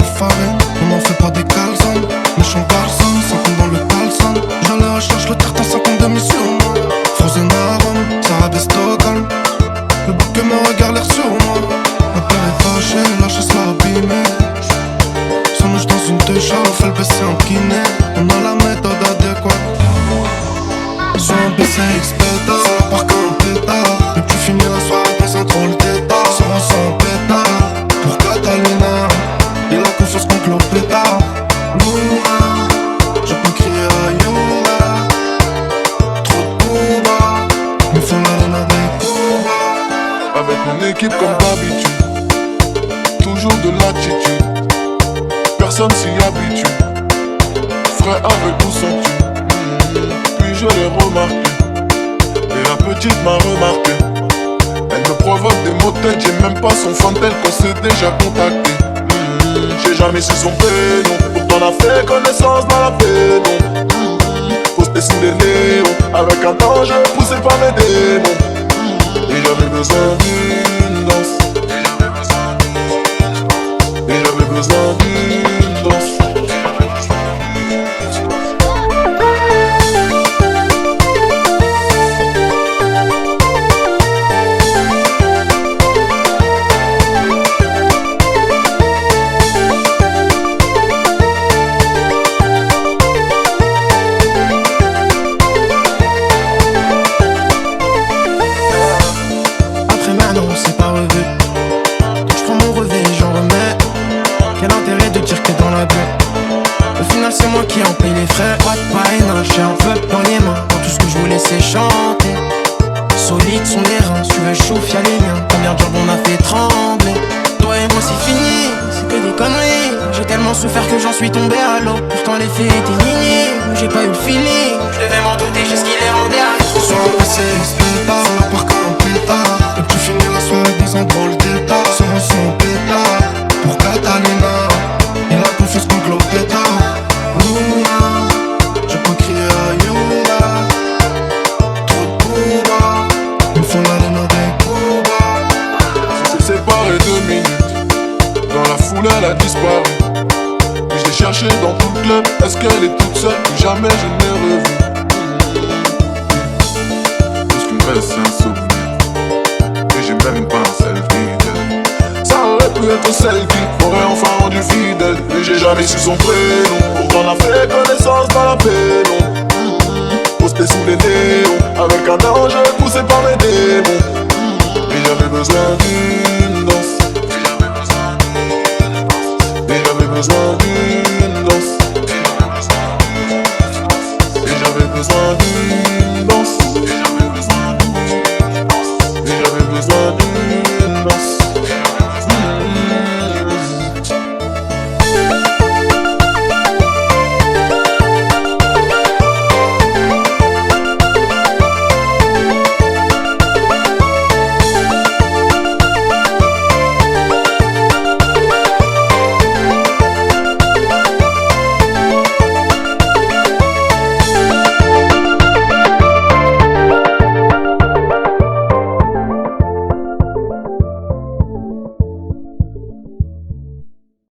la farine, on n'en fait pas des calzones. Méchant garçon, 50 dans le caleçon. J'allais recherche le tartan, 52 missions. Frozen à Rome, ça abaisse Stockholm. Le bouc que me regarde l'air sur moi. Ma père est fâché, la chasse l'a abîmé. Son mouche dans une te chauffe, elle baisse en kiné. On a la méthode adéquate. Sur un PC X-Beta, par qu'un pétard. Et tu finis la soirée dans un troll d'état. Sans pétard, pour Catalina. Et la confiance contre le pétard. Loura, je peux crier à Youra. Trop de combat, il faut l'arena des combats. Avec mon équipe comme d'habitude, toujours de l'attitude, personne s'y habitue. Frais avec ou sans tu, puis je l'ai remarqué. Et la petite m'a remarqué. Elle me provoque des maux de tête, j'ai même pas son fan tel qu'on s'est déjà contacté. J'ai jamais su son prénom, pourtant on a fait connaissance dans la pénombre. Posté sous les néons, avec un ange poussé par mes démons. Et j'avais besoin d'une danse. Et j'avais besoin d'une danse. On s'est pas revu. Quand je prends mon relevé, j'en remets. Quel intérêt de dire que dans la bulle. Au final c'est moi qui en paye les frais. Pas de parrainage, j'ai un peu dans les mains. Quand tout ce que je voulais c'est chanter. Solides sont les reins, si tu veux chauffe y'a les miens. Combien de jambes on a fait trembler. Toi et moi c'est fini, c'est que des conneries. J'ai tellement souffert que j'en suis tombé à l'eau. Pourtant les faits étaient minimes, j'ai pas eu le feeling. Je devais m'en douter, j'ai ce qu'il est rendu à sur un PC X-Beta, par qu'un pétard. Et tu finis la soirée dans un drôle d'état. Sans pétard, pour Catalina. Et la confiance contre le pétard. Luna, je peux crier à Yoda. Trop de combats, il me faut l'arena des combats. On s'est séparés 2 minutes, dans la foule elle a disparu. Puis je l'ai cherchée dans tout le club, est-ce qu'elle est toute seule? Plus jamais je ne l'ai revue. Tout ce qui me reste c'est un souvenir. Et j'ai même pas un selfie d'elle. Ça aurait pu être celle qui m'aurait enfin rendu fidèle. Mais j'ai jamais su son prénom, pourtant on a fait connaissance dans la pénombre. Posté sous les néons, avec un ange poussé par mes démons. Et j'avais besoin d'une danse. Et j'avais besoin d'une